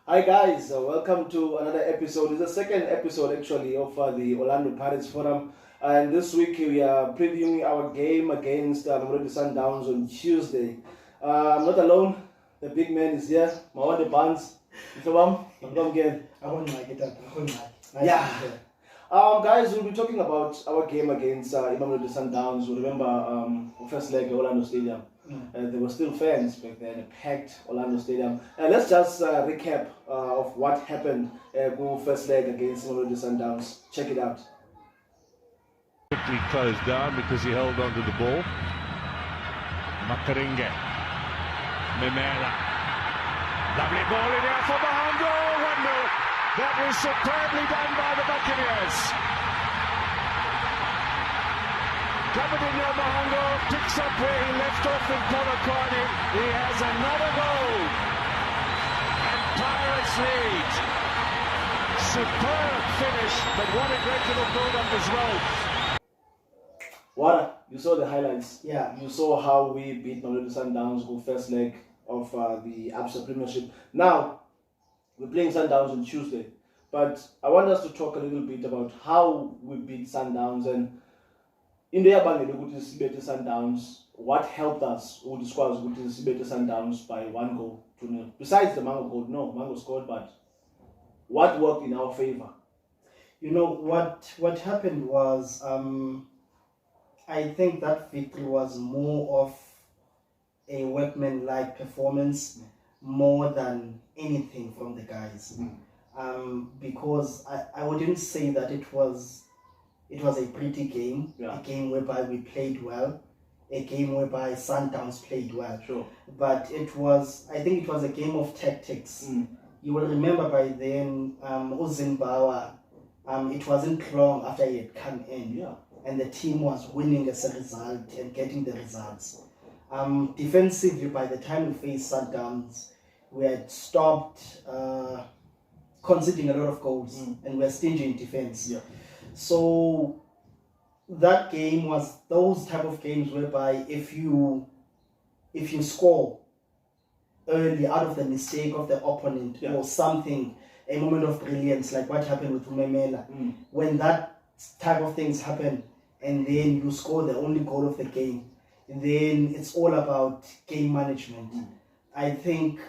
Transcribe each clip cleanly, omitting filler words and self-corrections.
Hi guys, welcome to another episode. It's the second episode actually of the Orlando Pirates Forum, and this week we are previewing our game against Mamelodi Sundowns on Tuesday. I'm not alone, the big man is here, Mamelodi Buns. Come again. Yeah. Guys, we'll be talking about our game against Mamelodi Sundowns. You remember first leg at Orlando Stadium. There were still fans back then, a packed Orlando Stadium. Let's just recap of what happened first leg against Mamelodi Sundowns. Check it out. Quickly closed down because he held onto the ball. Makaringa. Mimela. Lovely ball in there for Mahango. 1-0. That was superbly done by the Buccaneers. Kabadinho Mahango picks up where he left off with Polokwane. He has another goal. And Pirates lead. Superb finish, but what a great little build-up as well. Wada, you saw the highlights. Yeah. You saw how we beat Mamelodi Sundowns go first leg of the Absa Premiership. Now, we're playing Sundowns on Tuesday. But I want us to talk a little bit about how we beat Sundowns and in the Abangele ukuthi Sundowns, what helped us ukuthi sikwazi ukuthi sibethe Sundowns by 1-0. Besides the Mango goal, no, Mango scored, but what worked in our favor? You know what happened was I think that victory was more of a workman-like performance more than anything from the guys. Because I wouldn't say that it was a pretty game, a game whereby we played well, a game whereby Sundowns played well. Sure. But I think it was a game of tactics. You will remember by then, Zinnbauer, it wasn't long after he had come in, and the team was winning as a result and getting the results. Defensively, by the time we faced Sundowns, we had stopped conceding a lot of goals, and we were stingy in defense. Yeah. So that game was those type of games whereby if you score early out of the mistake of the opponent or something, a moment of brilliance like what happened with Memela, when that type of things happen and then you score the only goal of the game, then it's all about game management. I think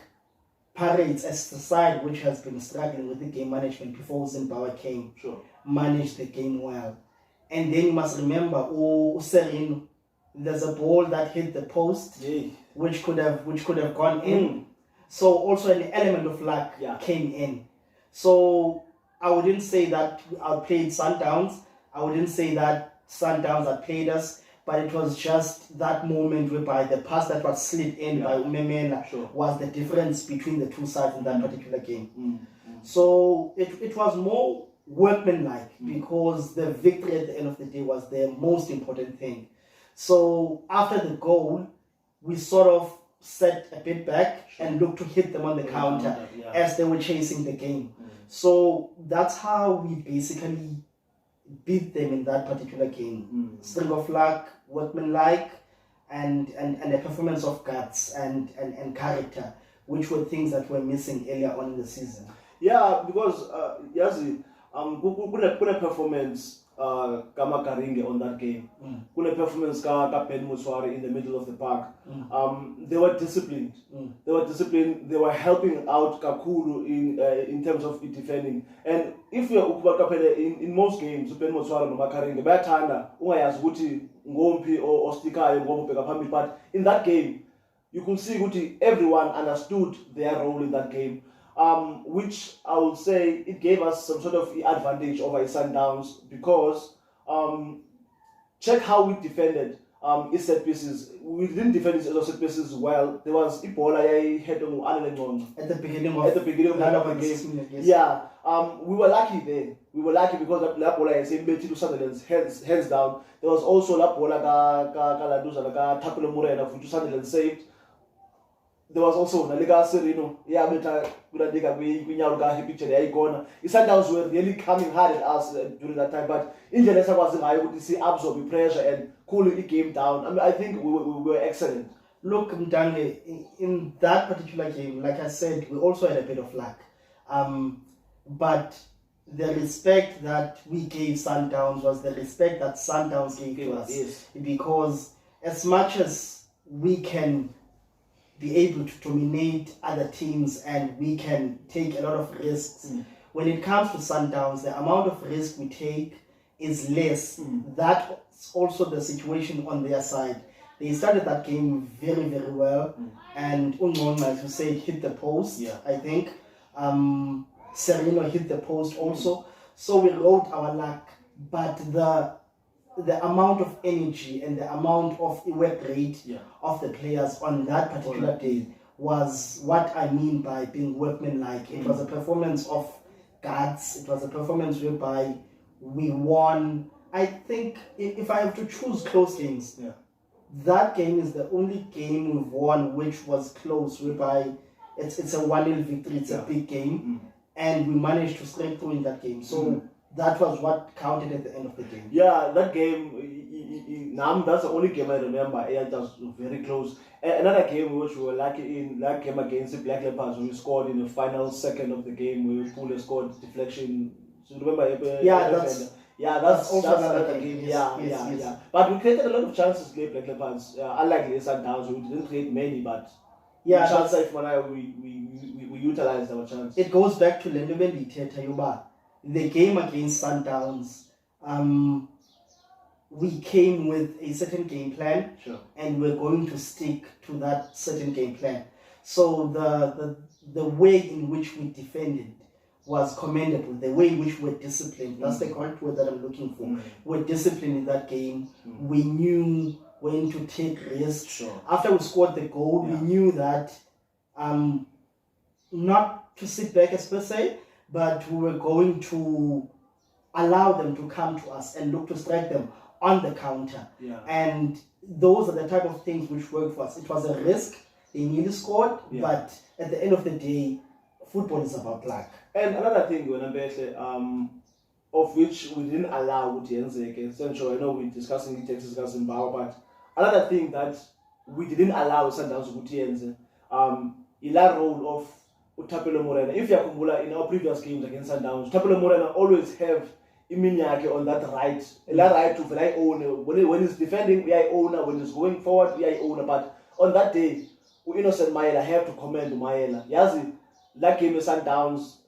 Pirates, as the side which has been struggling with the game management before Zinnbauer came, managed the game well. And then you must remember, Serino, there's a ball that hit the post, which could have gone in. So also an element of luck came in. So I wouldn't say that I outplayed Sundowns. I wouldn't say that Sundowns outplayed us. But it was just that moment whereby the pass that was slid in by Memela was the difference between the two sides in that particular game. So it was more workmanlike because the victory at the end of the day was the most important thing. So after the goal, we sort of set a bit back and looked to hit them on the counter as they were chasing the game. So that's how we basically beat them in that particular game. String of luck, workmanlike, and a performance of guts and character, which were things that were missing earlier on in the season. Yeah, because Yazi, kuna performance Makaringa on that game. Kuna performance ka Ben Muswari in the middle of the park. They were disciplined. They were helping out Kakulu in terms of defending. And if you're in most games, Ben Muswari and Makaringa, bayathanda ungayazi ukuthi ngompi or stikayo ngompe phambili. But in that game, you could see ukuthi everyone understood their role in that game. Which I would say it gave us some sort of advantage over Sundowns because check how we defended his set pieces. We didn't defend his set pieces well. There was Ebola head on at the beginning of the game. Yeah, we were lucky there. We were lucky because La Bola is embedded to Sunderland's hands down. There was also La Bola ka Laduza ka Takulo Murena for Sunderland saved. there was also Naliga Serino, yeah, better happy picture there. Sundowns were really coming hard at us during that time, but in the lesson was I would see absorb the pressure and cool the game down. I mean, I think we were excellent. Look, Mdange, in that particular game, like I said, we also had a bit of luck. But the respect that we gave Sundowns was the respect that Sundowns gave to us. Yes. Because as much as we can be able to dominate other teams and we can take a lot of risks, when it comes to Sundowns, the amount of risk we take is less. That's also the situation on their side. They started that game very, very well, and Ungong, as you said, hit the post. Yeah. I think Sereno hit the post also. So we rode our luck, but the amount of energy and the amount of work rate of the players on that particular day was what I mean by being workmanlike. It was a performance of guts. It was a performance whereby we won. I think if I have to choose close games, that game is the only game we've won which was close, whereby it's a 1-0 victory. It's a big game, and we managed to scrape through in that game. So that was what counted at the end of the game. Yeah, that game, that's the only game I remember. It was very close. Another game which we were lucky in, that game against the Black Leopards, we scored in the final second of the game. We Pule scored deflection. So remember? That's also another game. Yeah. But we created a lot of chances against Black Leopards. Unlike the Sundowns, we didn't create many, but we utilized our chance. It goes back to Lendovendi Tetayoba. The game against Sundowns, we came with a certain game plan, and we're going to stick to that certain game plan. So the way in which we defended was commendable. The way in which we're disciplined, that's the correct word that I'm looking for. We're disciplined in that game. We knew when to take risks. After we scored the goal, we knew that not to sit back as per se, but we were going to allow them to come to us and look to strike them on the counter. And those are the type of things which work for us. It was a risk. They nearly scored, but at the end of the day, football is about luck. And another thing, of which we didn't allow Utienzeke, Central, I know we're discussing Texas Zinnbauer, but another thing that we didn't allow Sundowns Utienze, that role of Utapelo Morena. If you are in our previous games against Sundowns, Utapelo Morena always have Iminyake on that right. That right to fly owner. When he's defending, we are owner. When he's going forward, we are owner. But on that day, Innocent Maela have to commend Maela. Yazi, that game is Sundowns.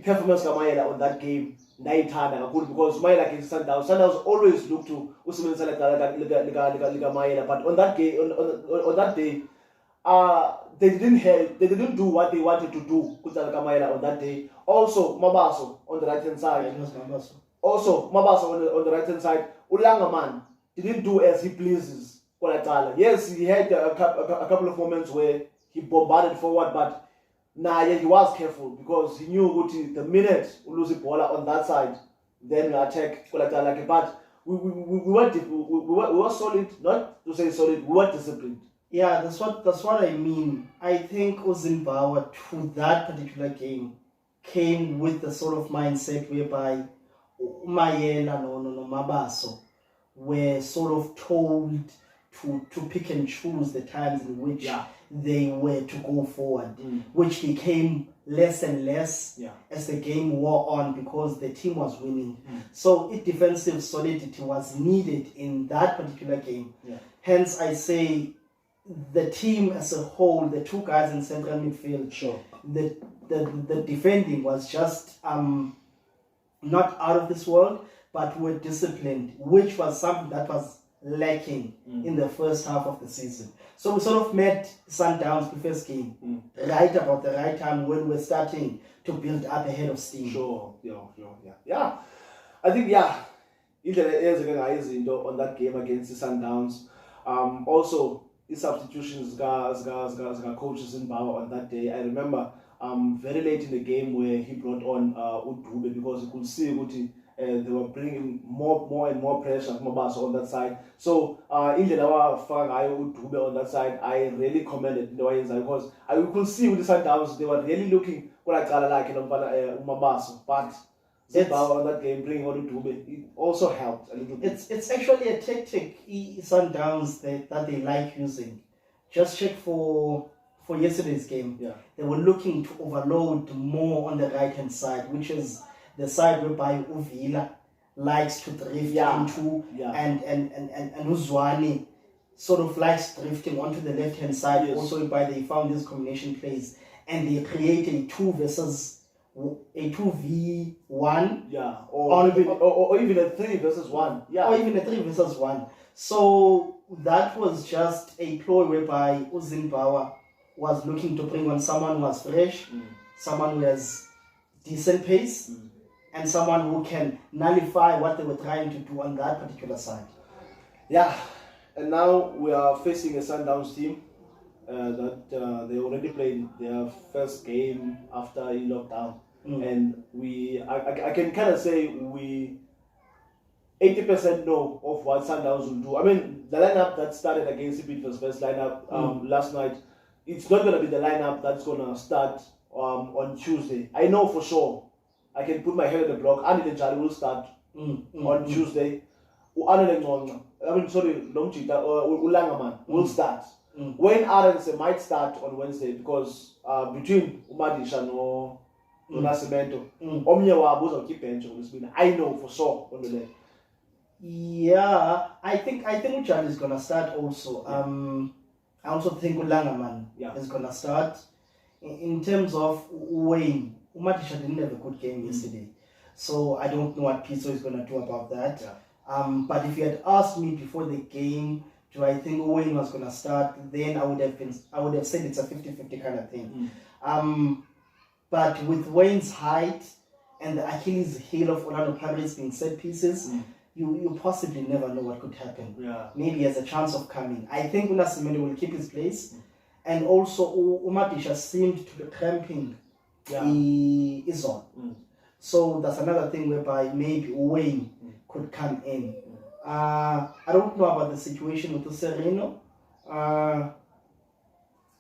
Performance of Maela on that game, because Maela against Sundowns. Sundowns always look to Usman Liga Maela. But on that day, they didn't do what they wanted to do on that day. Also, Mabaso on the right hand side. Also, Mabaso on the right hand side. Ulangaman didn't do as he pleases. Yes, he had a couple of moments where he bombarded forward, but he was careful because he knew the minute we lose the ball on that side, then we attack. But we were solid, not to say solid, we were disciplined. Yeah, that's what I mean. I think Zinnbauer to that particular game came with the sort of mindset whereby Mayela no Mabaso were sort of told to pick and choose the times in which they were to go forward, which became less and less as the game wore on because the team was winning. So defensive solidity was needed in that particular game. Hence, I say the team as a whole, the two guys in central midfield, the defending was just not out of this world, but were disciplined, which was something that was lacking in the first half of the season. So we sort of met Sundowns the first game right about the right time when we're starting to build up a head of steam. Yeah. I think on that game against the Sundowns. Also, the substitutions coaches Zinnbauer on that day. I remember very late in the game where he brought on Udube because he could see they were bringing more and more pressure from Mabaso on that side. So in the on that side, I really commended the way because I could see with the Sundowns, they were really looking what I call like Mabaso, but Zinnbauer on that game bringing on Dube, it also helped a little bit. It's actually a tactic Sundowns that they like using. Just check for yesterday's game. Yeah. They were looking to overload more on the right hand side, which is the side whereby Uvila likes to drift into, and Uzwani sort of likes drifting onto the left hand side. Yes. Also whereby they found these combination plays and they create a 2v1. Yeah, or even a 3 versus 1. Yeah, or even a 3 versus 1. So that was just a ploy whereby Zinnbauer was looking to bring on someone who was fresh, someone who has decent pace, and someone who can nullify what they were trying to do on that particular side. Yeah, and now we are facing a Sundowns team that they already played their first game after a lockdown. And I can kind of say we 80% know of what Sundowns will do. I mean, the lineup that started against Pitso's first lineup last night, it's not going to be the lineup that's going to start on Tuesday. I know for sure. I can put my head on the block. Anil Njali will start on Tuesday. Ulangaman will start. When Arendse might start on Wednesday because between Umadisha and Nascimento, I know for sure on the day. Yeah, I think Ujali is gonna start also. I also think Ulangaman is gonna start. In terms of Wayne, Umadisha didn't have a good game yesterday, so I don't know what Pitso is gonna do about that. But if you had asked me before the game, do I think Wayne was gonna start? Then I would have said it's a 50-50 kind of thing. But with Wayne's height and the Achilles heel of Orlando Pirates being set pieces, you possibly never know what could happen. Maybe he has a chance of coming. I think Nascimento will keep his place. And also Umadisha seemed to be cramping his on. So that's another thing whereby maybe Wayne could come in. I don't know about the situation with Sereno.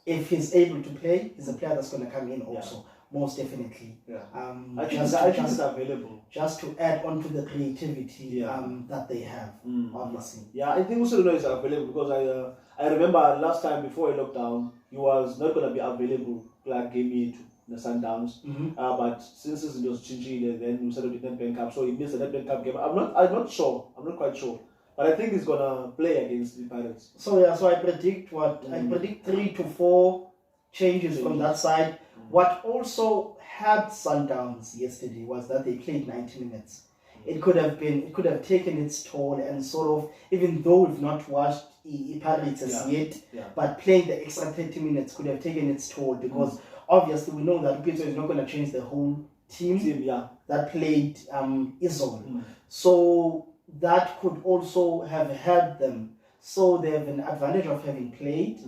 If he's able to play, he's a player that's going to come in also. Most definitely. I think it's available. Just to add on to the creativity that they have, obviously. Yeah, I think Userino is available because I remember last time before he locked down, he was not going to be available like game 8 the Sundowns. But since it was changing, then we started with Nedbank Cup, so he missed the Nedbank Cup game. I'm not quite sure. But I think he's going to play against the Pirates. So I predict I predict 3 to 4 changes from that side. What also helped Sundowns yesterday was that they played 90 minutes. It could have taken its toll, and sort of, even though we've not watched Pirates yet, but playing the extra 30 minutes could have taken its toll because obviously we know that Pitso is not going to change the whole team that played Izol. So that could also have helped them. So they have an advantage of having played.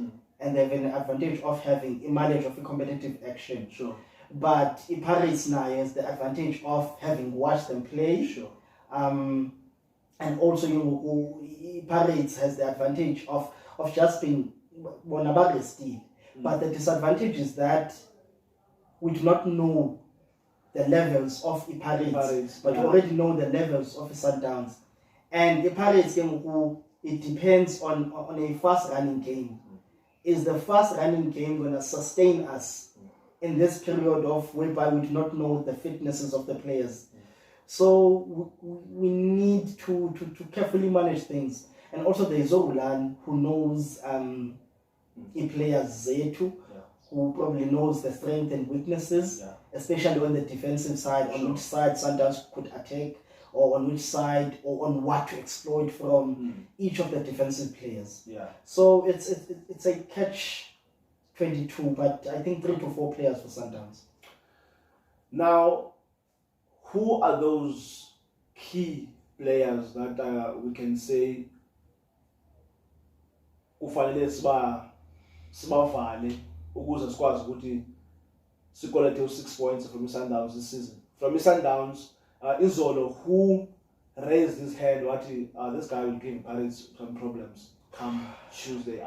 And they have an advantage of having a mileage of a competitive action. Sure. But Pirates now has the advantage of having watched them play. Sure. And also, Pirates has the advantage of just being Bonabare still. But the disadvantage is that we do not know the levels of Pirates, but we already know the levels of Sundowns. And the Pirates game, it depends on a fast running game. Is the fast running game going to sustain us in this period of whereby we do not know the fitnesses of the players? So we need to carefully manage things. And also there is Zogulan who knows a player's Zetu, who probably knows the strengths and weaknesses, especially on the defensive side, on which side Sundowns could attack, or on which side, or on what to exploit from each of the defensive players. So it's a catch-22, but I think 3 to 4 players for Sundowns. Now, who are those key players that we can say ufanele sibavale ukuze sikwazi ukuthi sikolete 6 points from Sundowns this season? From Sundowns, Izolo, who raised his hand, this guy will give Pirates some problems come Tuesday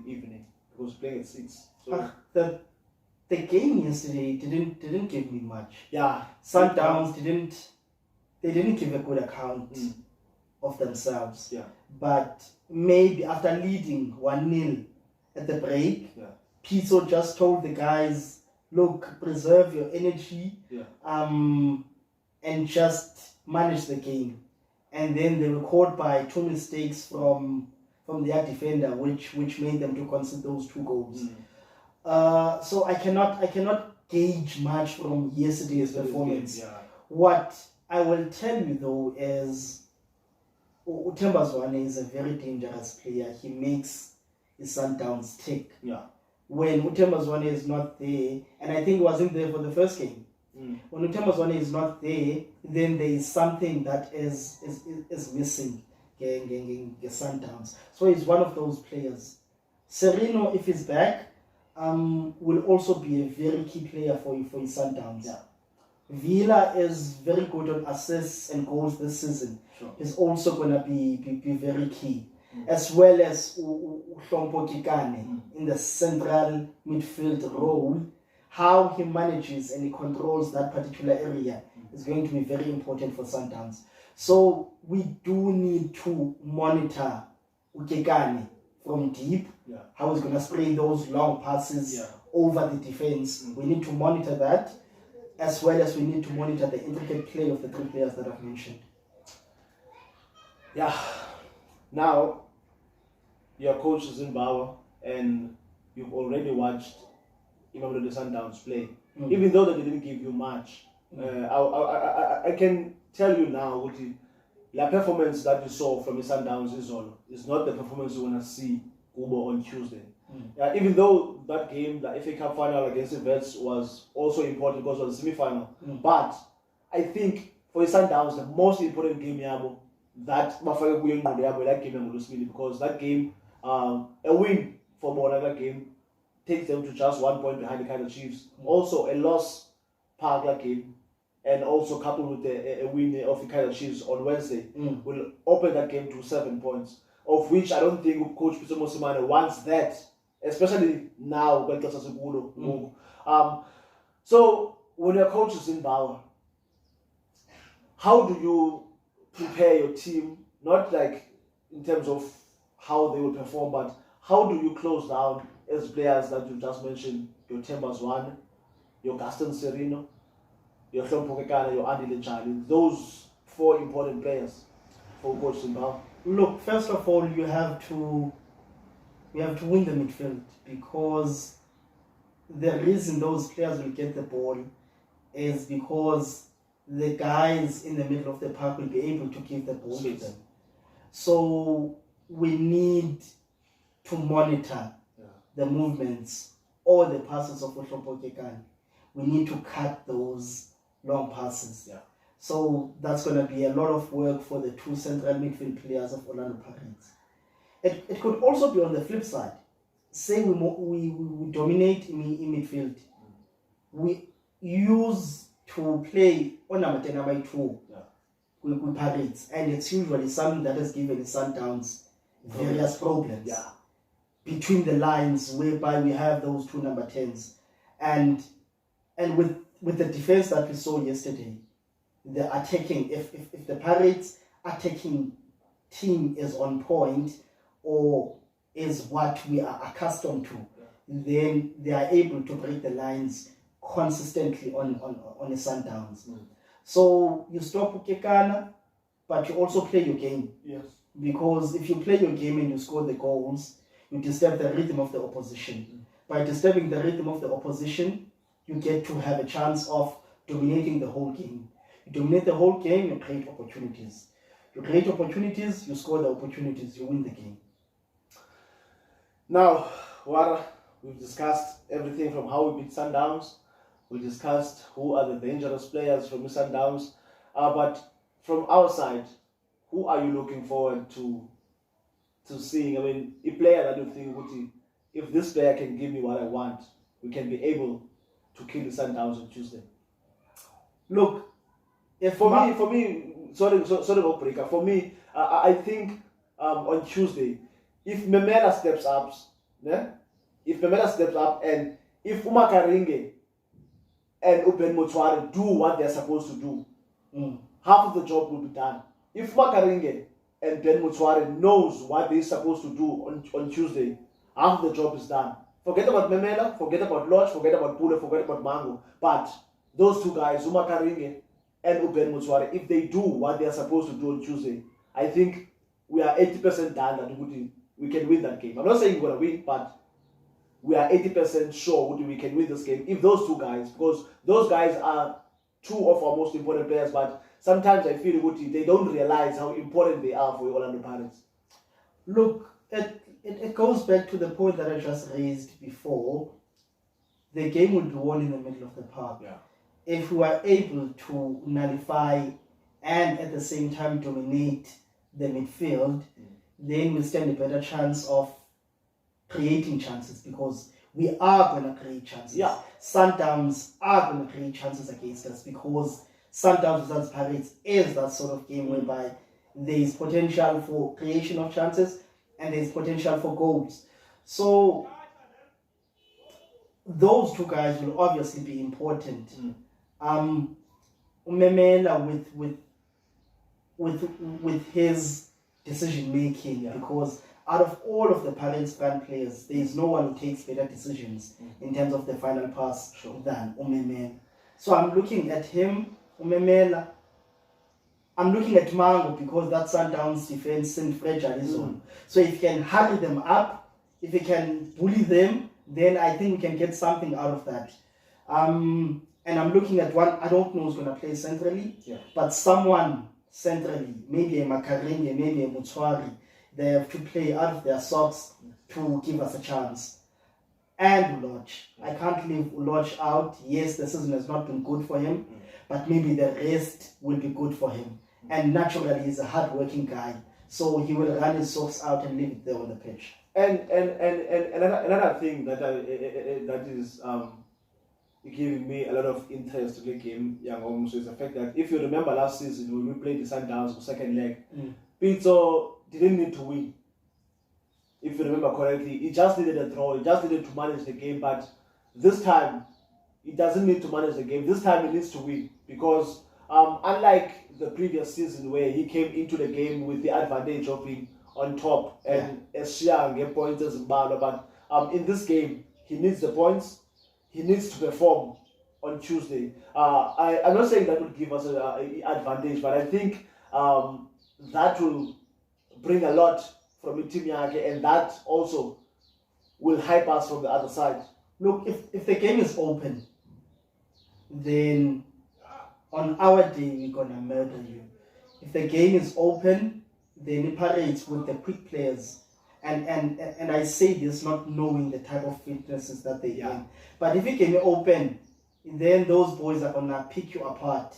evening, because playing at 6. So the game yesterday didn't give me much. Yeah, Sundowns didn't give a good account of themselves. Yeah, but maybe after leading 1-0 at the break, Pitso just told the guys, look, preserve your energy, and just manage the game. And then they were caught by 2 mistakes from their defender, which made them to concede those 2 goals. So I cannot gauge much from yesterday's performance. Yeah. What I will tell you though is Uthemba Zwane is a very dangerous player. He makes his Sundowns tick. Yeah. When Uthemba Zwane is not there, and I think he wasn't there for the first game. When Uthemba Zwane is not there, then there is something that is missing in Sundowns. So he's one of those players. Sereno, if he's back, will also be a very key player for his Sundowns. Yeah. Villa is very good on assists and goals this season. Sure. He's also going to be very key. As well as Hlompo Kikane in the central midfield role. How he manages and he controls that particular area is going to be very important for Sundowns. So we do need to monitor Kikane from deep, how he's going to spray those long passes over the defense. We need to monitor that, as well as we need to monitor the intricate play of the 3 players that I've mentioned. Yeah. Now, your coach is Zinnbauer, and you've already watched Mamelodi Sundowns play. Even though they didn't give you much, I can tell you now, the performance that you saw from the Sundowns is not the performance you want to see Kubo on Tuesday. Even though that game, the FA Cup final against the Vets, was also important because it was a semi-final, but I think for the Sundowns, the most important game that game, because that game, a win for Bona, that game takes them to just 1 point behind the Kaizer Chiefs. Also a loss Parkla game, and also coupled with a win of the Kaizer Chiefs on Wednesday, will open that game to 7 points, of which I don't think Coach Pitso Mosimane wants that, especially now. So when your coach is Zinnbauer, how do you prepare your team, not like in terms of how they will perform, but how do you close down as players that you just mentioned, your Uthemba Zwane, your Gaston Sereno, your Hlompo Kekana, your Andy Lechali, those 4 important players for Coach Zinnbauer? Look, first of all, you have to win the midfield, because the reason those players will get the ball is because the guys in the middle of the park will be able to give the ball to them. So we need to monitor the movements or the passes of Hlompo Kekana. We need to cut those long passes. So that's going to be a lot of work for the 2 central midfield players of Orlando Pirates. It could also be on the flip side. Say we dominate in midfield. We use to play on number 10, number 2 with Pirates, and it's usually something that has given the Sundowns various problems between the lines, whereby we have those 2 number 10s, and with the defense that we saw yesterday, the attacking, if the Pirates attacking team is on point or is what we are accustomed to, then they are able to break the lines consistently on the Sundowns. So you stop Kekana, but you also play your game. Yes. Because if you play your game and you score the goals, you disturb the rhythm of the opposition. By disturbing the rhythm of the opposition, you get to have a chance of dominating the whole game. You dominate the whole game, you create opportunities. You create opportunities, you score the opportunities, you win the game. Now, Wara, we've discussed everything from how we beat Sundowns. We discussed who are the dangerous players from the Sundowns. But from our side, who are you looking forward to seeing? I mean, a player that you think, if this player can give me what I want, we can be able to kill the Sundowns on Tuesday. Look, For me, sorry about breaker. For me, I think on Tuesday, if Memela steps up, and if Umakaringe and Uben Motswari do what they're supposed to do, half of the job will be done. If Umakaringe and Ben Motswari knows what they're supposed to do on Tuesday, half of the job is done. Forget about Memela, forget about Lodge, forget about Pule, forget about Mango. But those two guys, Umakaringe and Uben Motswari, if they do what they are supposed to do on Tuesday, I think we are 80% done that we can win that game. I'm not saying we're going to win, but we are 80% sure we can win this game if those two guys, because those guys are two of our most important players, but sometimes I feel they don't realize how important they are for Orlando Pirates. Look, it goes back to the point that I just raised before. The game would be won in the middle of the park. Yeah. If we are able to nullify and at the same time dominate the midfield, then we stand a better chance of creating chances, because we are going to create chances. Yeah. Sundowns are going to create chances against us, because Sundowns versus Pirates is that sort of game whereby there is potential for creation of chances and there is potential for goals. So those two guys will obviously be important. Memela with his decision making, because out of all of the Pirates fan players, there is no one who takes better decisions in terms of the final pass than Memela. So I'm looking at him, Memela. I'm looking at Mango, because that Sundowns defense in fragile zone. So if you can hurry them up, if you can bully them, then I think we can get something out of that. And I'm looking at one, I don't know who's going to play centrally, but someone centrally, maybe a Makaringe, maybe a Motswari, they have to play out of their socks to give us a chance. And Lodge. I can't leave Lodge out. Yes, the season has not been good for him, but maybe the rest will be good for him. And naturally, he's a hard-working guy, so he will run his socks out and leave it there on the pitch. And another thing that is giving me a lot of interest in the game, so is the fact that if you remember last season when we played the Sundowns for second leg, Pitso didn't need to win. If you remember correctly, he just needed a draw. He just needed to manage the game. But this time, he doesn't need to manage the game. This time, he needs to win, because unlike the previous season where he came into the game with the advantage of being on top and Shia get points as Mbalo, but in this game, he needs the points. He needs to perform on Tuesday. I'm not saying that will give us an advantage, but I think that will bring a lot from Team Yake, and that also will hype us from the other side. Look, if the game is open, then on our day we're gonna murder you. If the game is open, then the Pirates with the quick players, and I say this not knowing the type of fitnesses that they in. But if the game is open, then those boys are gonna pick you apart.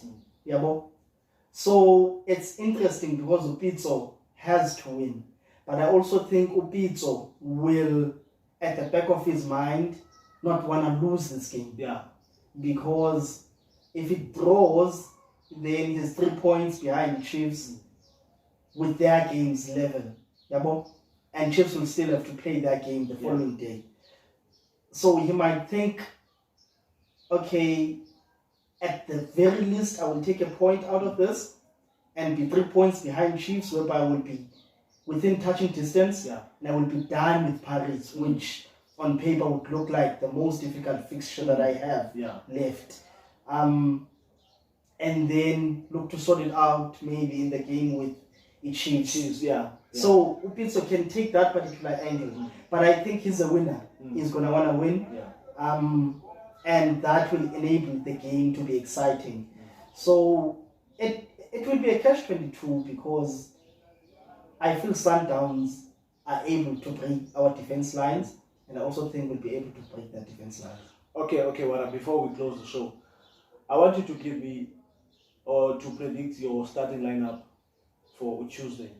So it's interesting, because Pitso has to win. But I also think Pitso will, at the back of his mind, not want to lose this game. Because if it draws, then he's 3 points behind Chiefs with their games level. And Chiefs will still have to play that game the following day. So he might think, okay, at the very least, I will take a point out of this and be 3 points behind Chiefs, whereby I will be within touching distance, and I will be done with Pirates, which on paper would look like the most difficult fixture that I have left. And then look to sort it out maybe in the game with the Chiefs. So Pitso can take that particular angle. But I think he's a winner. He's going to want to win. And that will enable the game to be exciting. So it will be a catch-22, because I feel Sundowns are able to break our defense lines, and I also think we'll be able to break their defense lines. Okay, Wara, before we close the show, I want you to give me, or to predict your starting lineup for Tuesday.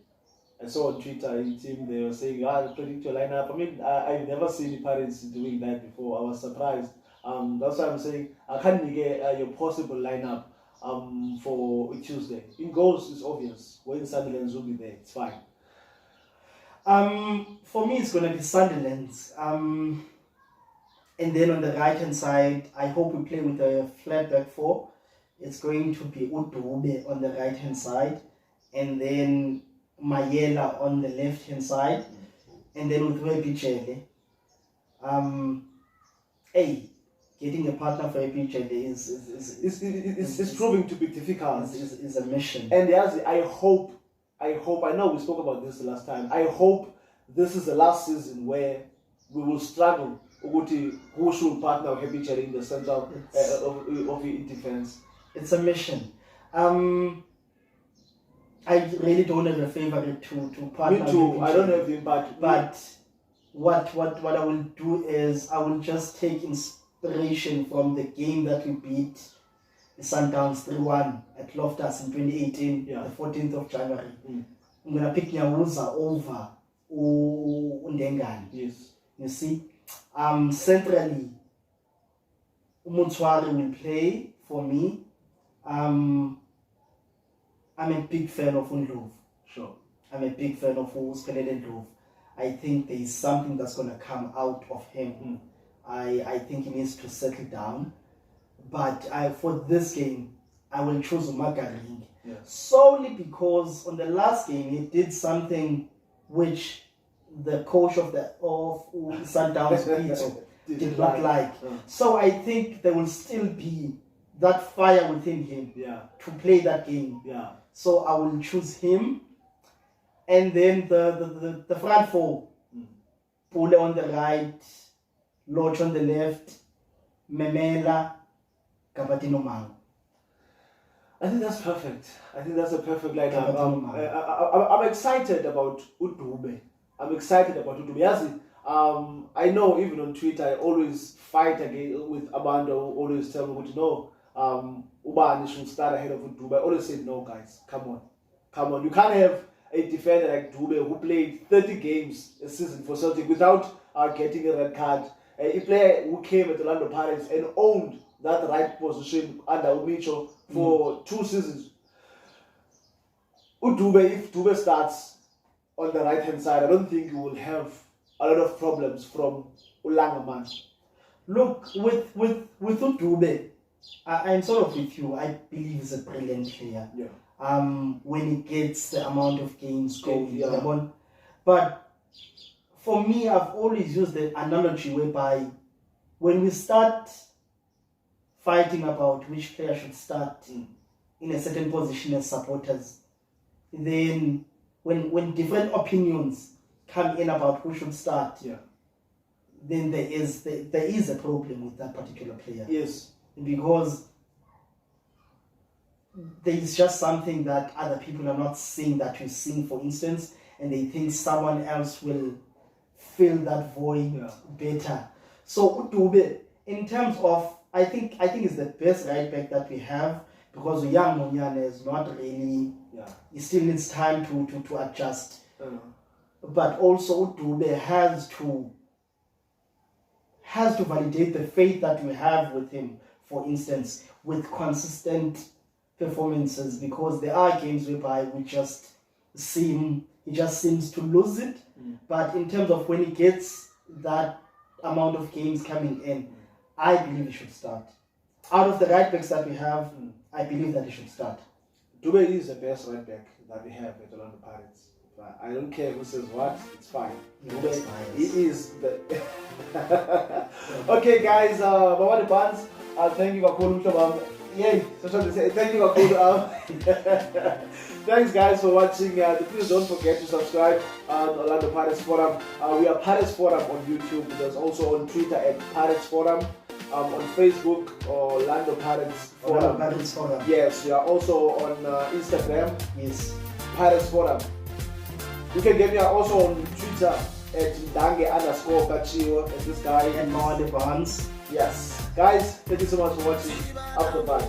I saw on Twitter, they were saying, predict your lineup. I mean, I've never seen the Pirates doing that before. I was surprised. That's why I'm saying, I can't get your possible lineup for Tuesday. In goals, it's obvious. When Sunderland will be there, it's fine. For me, it's going to be Sunderland's. And then on the right-hand side, I hope we play with a flat back four. It's going to be Udube on the right-hand side. And then Mayela on the left-hand side. And then with Epichele. Getting a partner for Epichele is proving to be difficult. Is a mission. And yes, I hope, I know we spoke about this the last time. I hope this is the last season where we will struggle who should partner with Epichele in the center of defense. It's a mission. I really don't have a favorite to partner. Me too. I don't have him, but what I will do is I will just take inspiration from the game that we beat the Sundowns 3-1 at Loftus in 2018, the 14th of January. I'm gonna pick Nyawuza over Ndengane. Yes. You see, centrally, Umutswari will play for me. I'm a big fan of Undlovu. Sure. I'm a big fan of Ndlovu. I think there is something that's going to come out of him. I think he needs to settle down. But for this game, I will choose Magaring. Yeah. Solely because on the last game, he did something which the coach of Sundowns, Pitso, did not like. So I think there will still be that fire within him to play that game. Yeah. So I will choose him. And then the front four, Pule on the right, Loch on the left, Memela, Kabatino Mango. I think that's perfect. I think that's a perfect lineup. I'm excited about Udube. Yes, I know even on Twitter I always fight again with Amanda, who always tell me, Ubani should start ahead of Udube. I always say, no guys, come on. You can't have a defender like Dube who played 30 games a season for Celtic without getting a red card. A player who came at Orlando Pirates and owned that right position under Umicho for 2 seasons. Udube, if Dube starts on the right hand side, I don't think you will have a lot of problems from Ulangaman. Look, with Udube, I'm sort of with you. I believe he's a brilliant player. Yeah. When he gets the amount of games going. But for me, I've always used the analogy whereby when we start fighting about which player should start in a certain position as supporters, then when different opinions come in about who should start, then there is a problem with that particular player. Yes. Because there is just something that other people are not seeing that you're seeing, for instance, and they think someone else will fill that void better. So Udube, in terms of, I think it's the best right back that we have, because young Monyane is not really, he still needs time to adjust. But also Udube has to validate the faith that we have with him, for instance, with consistent performances, because there are games whereby he just seems to lose it. But in terms of when he gets that amount of games coming in, I believe he should start. Out of the right backs that we have, I believe that he should start. Dube is the best right back that we have at the Orlando Pirates. But I don't care who says what, it's fine. Dube, he is the... Okay guys, Mawani Barnes, thank you for calling. Yay! Thank you, thanks guys for watching. Please don't forget to subscribe on Orlando Pirates Forum. We are Pirates Forum on YouTube. There's also on Twitter at Pirates Forum. On Facebook, Orlando Pirates Forum. Yes, we are also on Instagram. Yes, Pirates Forum. You can get me also on Twitter at Dange_Kachiwa, and this guy and Mawani Barnes. Yes. Guys, thank you so much for watching. Up the bus.